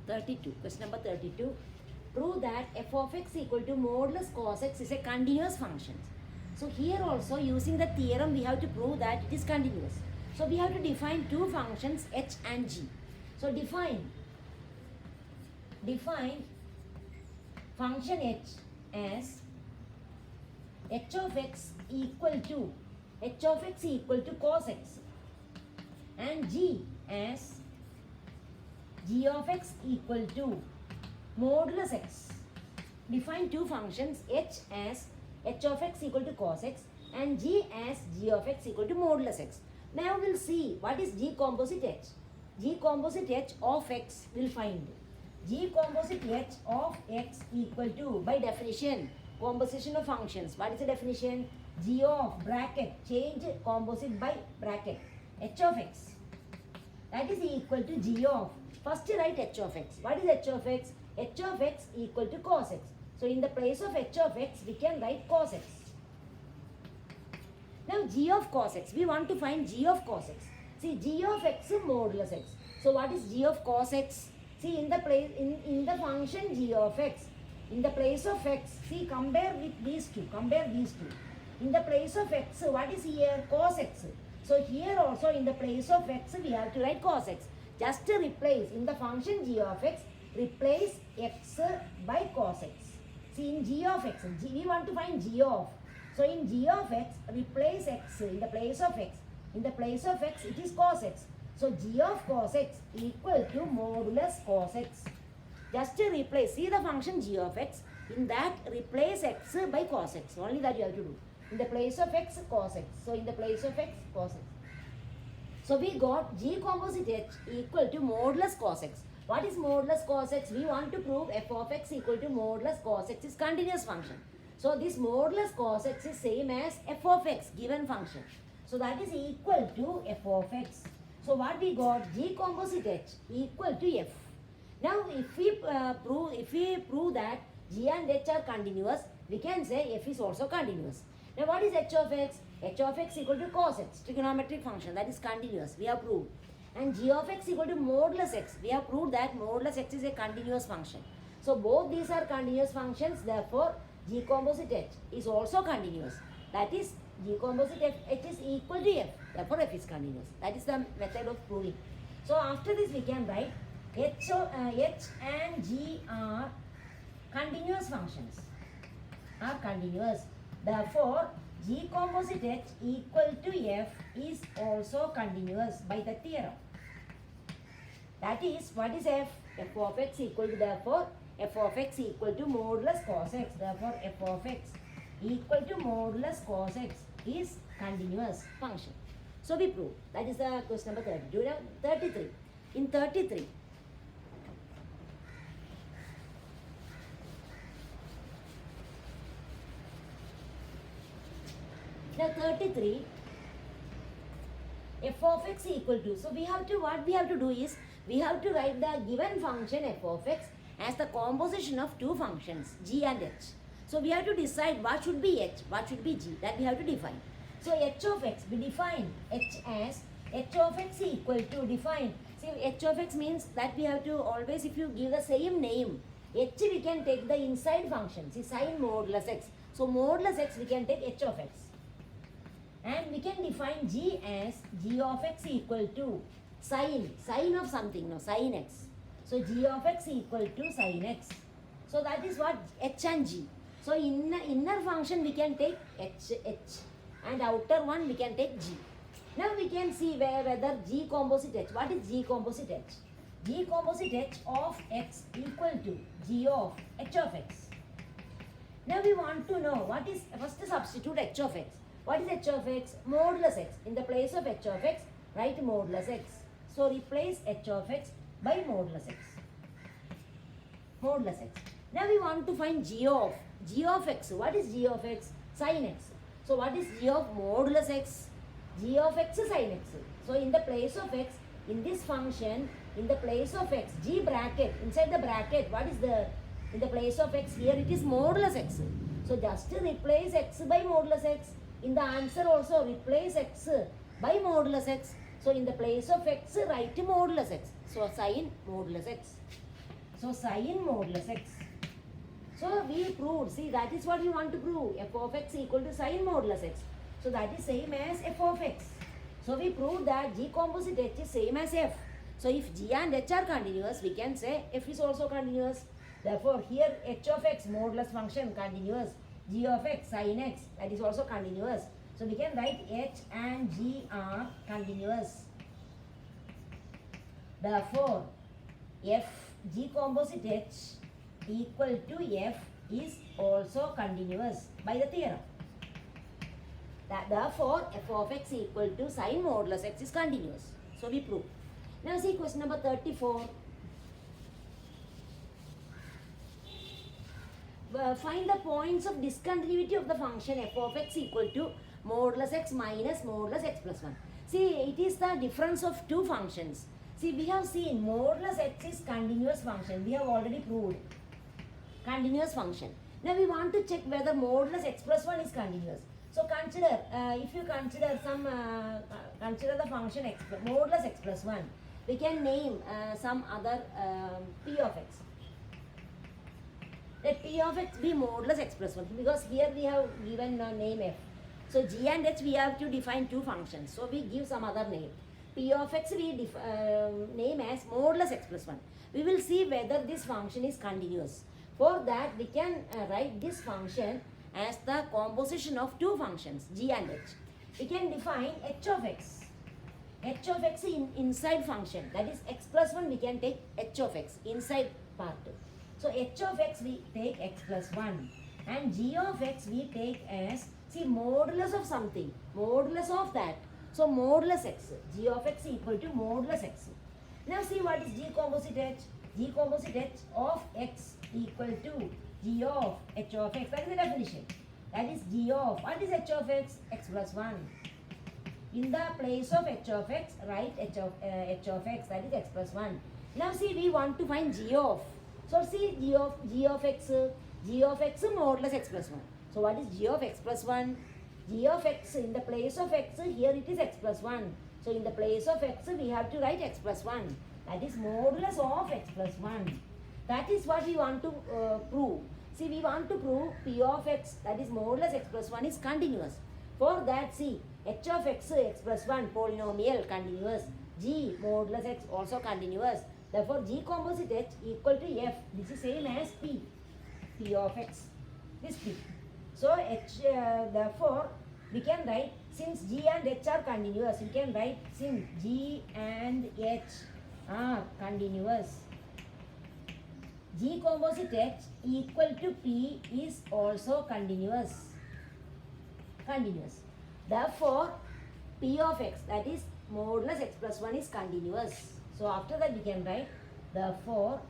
32. Question number 32. Prove that f of x equal to modulus cos x is a continuous function. So here also using the theorem we have to prove that it is continuous. So we have to define two functions h and g. So define function h as h of x equal to cos x and g as g of x equal to modulus x. Define two functions h as h of x equal to cos x and g as g of x equal to modulus x. Now we'll see what is g composite h. G composite h of x will find. G composite h of x equal to, by definition, composition of functions. What is the definition? G of bracket, change composite by bracket, h of x. That is equal to g of, first write h of x. What is h of x? H of x equal to cos x. So in the place of h of x, we can write cos x. Now g of cos x, we want to find g of cos x. See, g of x is modulus x. So what is g of cos x? See, in the place in the function g of x, in the place of x, see, compare with these two. In the place of x, what is here? Cos x. So here also in the place of x, we have to write cos x. Just to replace in the function g of x, replace x by cos x. See, in g of x, we want to find g of. So in g of x, replace x in the place of x. In the place of x, it is cos x. So g of cos x equal to modulus cos x. Just to replace, see the function g of x, in that replace x by cos x. Only that you have to do. In the place of x, cos x. So in the place of x, cos x. So we got g composite h equal to modulus cos x. What is modulus cos x? We want to prove f of x equal to modulus cos x is continuous function. So this modulus cos x is same as f of x, given function. So that is equal to f of x. So what we got? G composite h equal to f. Now if we prove that g and h are continuous, we can say f is also continuous. Now what is h of x? H of x equal to cos x, trigonometric function, that is continuous, we have proved. And g of x equal to modulus x, we have proved that modulus x is a continuous function. So both these are continuous functions, therefore g composite h is also continuous. That is, g composite h is equal to f, therefore f is continuous. That is the method of proving. So after this we can write h and g are continuous functions, are continuous. Therefore g composite h equal to f is also continuous by the theorem. That is, what is f? F of x equal to, therefore f of x equal to modulus cos x. Therefore f of x equal to modulus cos x is continuous function. So we prove. That is the question number 32. Now 33. In 33, now 33, f of x equal to, so we have to, what we have to do is, we have to write the given function f of x as the composition of two functions g and h. So we have to decide what should be h, what should be g, that we have to define. So h of x, we define h as h of x equal to, define, see, h of x means that we have to always, if you give the same name, h we can take the inside function, see, sin modulus x. So modulus x we can take h of x. And we can define g as g of x equal to sin of something, no, sin x. So g of x equal to sin x. So that is what h and g. So inner function we can take h and outer one we can take g. Now we can see whether g composite h. What is g composite h? G composite h of x equal to g of h of x. Now we want to know what is, first substitute h of x. What is h of x? Modulus x. In the place of h of x, write modulus x. So replace h of x by modulus x. Modulus x. Now we want to find g of x. What is g of x? Sin x. So what is g of modulus x? G of x is sin x. So in the place of x, in this function, in the place of x, g bracket, inside the bracket, what is the, in the place of x, here it is modulus x. So just to replace x by modulus x. In the answer also replace x by modulus x. So in the place of x, write modulus x. So sin modulus x. So sin modulus x. So we proved, see that is what we want to prove, f of x equal to sin modulus x. So that is same as f of x. So we proved that G composite H is same as f. So if G and H are continuous, we can say f is also continuous. Therefore here H of x modulus function continuous, G of x sin x that is also continuous. So we can write H and G are continuous. Therefore f G composite H equal to f is also continuous by the theorem. Therefore f of x equal to sin modulus x is continuous. So we prove. Now see question number 34. Find the points of discontinuity of the function f of x equal to modulus x minus modulus x plus 1. See, it is the difference of two functions. See, we have seen modulus x is continuous function. We have already proved continuous function. Now we want to check whether modulus x plus 1 is continuous. So consider, if you consider consider the function x modulus x plus 1, we can name some other p of x. Let p of x be modulus x plus 1 because here we have given name f. So g and h we have to define two functions. So we give some other name. P of x we name as modulus x plus 1. We will see whether this function is continuous. For that we can write this function as the composition of two functions g and h. We can define h of x. H of x in inside function, that is x plus 1 we can take h of x inside part. So h of x we take x plus 1 and g of x we take as, see, modulus of something, modulus of that. So modulus x, g of x equal to modulus x. Now see what is g composite h. G composite h of x equal to g of h of x. That is the definition. That is g of, what is h of x? X plus 1. In the place of h of x, write h of x, that is x plus 1. Now see, we want to find g of. So see, g of x modulus x plus 1. So what is g of x plus 1? G of x in the place of x, here it is x plus 1. So in the place of x, we have to write x plus 1. That is modulus of x plus 1. That is what we want to prove. See, we want to prove p of x, that is modulus x plus 1 is continuous. For that, see, h of x plus 1 polynomial continuous, g modulus x also continuous. Therefore, g composite h equal to f. This is same as p of x, this p. So, therefore, we can write, since g and h are continuous, we can write since g and h are continuous, g composite h equal to p is also continuous. Therefore, p of x, that is modulus x plus 1 is continuous. So after that we can write, therefore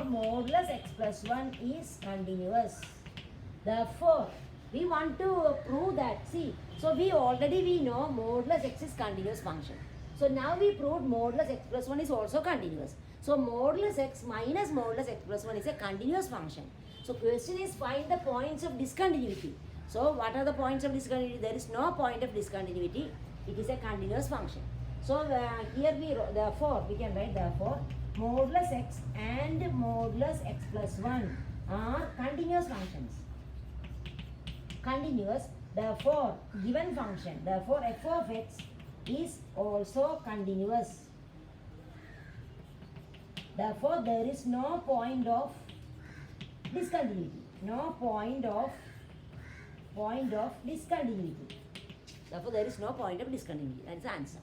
modulus x plus 1 is continuous. Therefore, we want to prove that, see, so we know modulus x is continuous function. So now we proved modulus x plus 1 is also continuous. So modulus x minus modulus x plus 1 is a continuous function. So question is find the points of discontinuity. So what are the points of discontinuity? There is no point of discontinuity. It is a continuous function. So here we can write modulus x and modulus x plus 1 are continuous functions. Continuous. Therefore, given function, therefore f of x is also continuous. Therefore, there is no point of discontinuity. No point of discontinuity. Therefore, there is no point of discontinuity. That is the answer.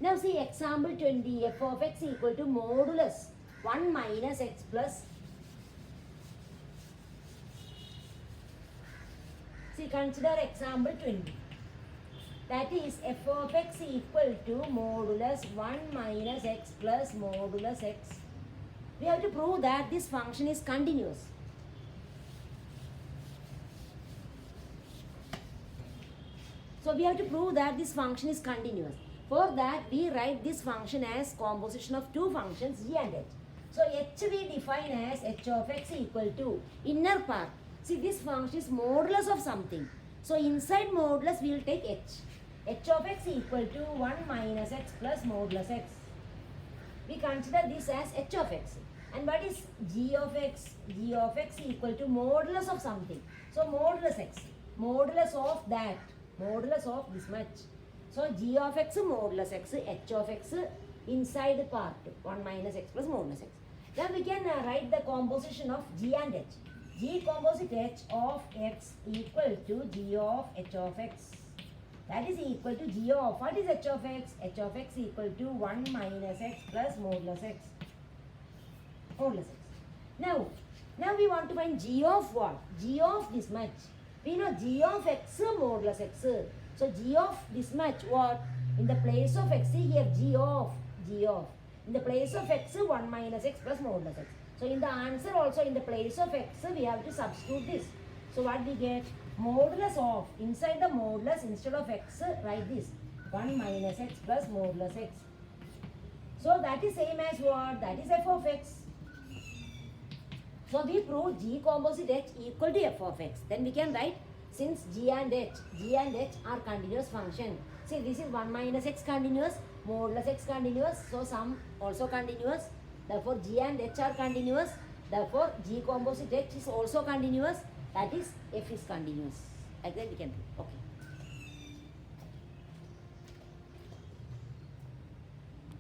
Now see example 20. F of x equal to modulus 1 minus x plus. See, consider example 20. That is f of x equal to modulus 1 minus x plus modulus x. We have to prove that this function is continuous. So we have to prove that this function is continuous. For that, we write this function as composition of two functions g and h. So h we define as h of x equal to inner part. See, this function is modulus of something. So inside modulus we will take h. H of x equal to 1 minus x plus modulus x. we consider this as h of x. And what is g of x? G of x equal to modulus of something. So modulus x, modulus of that, modulus of this much. So g of x modulus x, h of x inside part 1 minus x plus modulus x. Then we can write the composition of g and h. G composite h of x equal to g of h of x. That is equal to g of, what is h of x? H of x equal to 1 minus x plus modulus x. Modulus x. Now we want to find g of what? G of this much. We know g of x modulus x. So g of this much what? In the place of x, see here g of. In the place of x 1 minus x plus modulus x. So in the answer also in the place of x we have to substitute this. So what we get? Modulus of, inside the modulus instead of x write this 1 minus x plus modulus x. So that is same as what? That is f of x. So we prove g composite h equal to f of x. Then we can write, since g and h are continuous function. See, this is 1 minus x continuous, modulus x continuous, so sum also continuous. Therefore g and h are continuous. Therefore g composite h is also continuous. That is f is continuous. Like that we can do. Okay.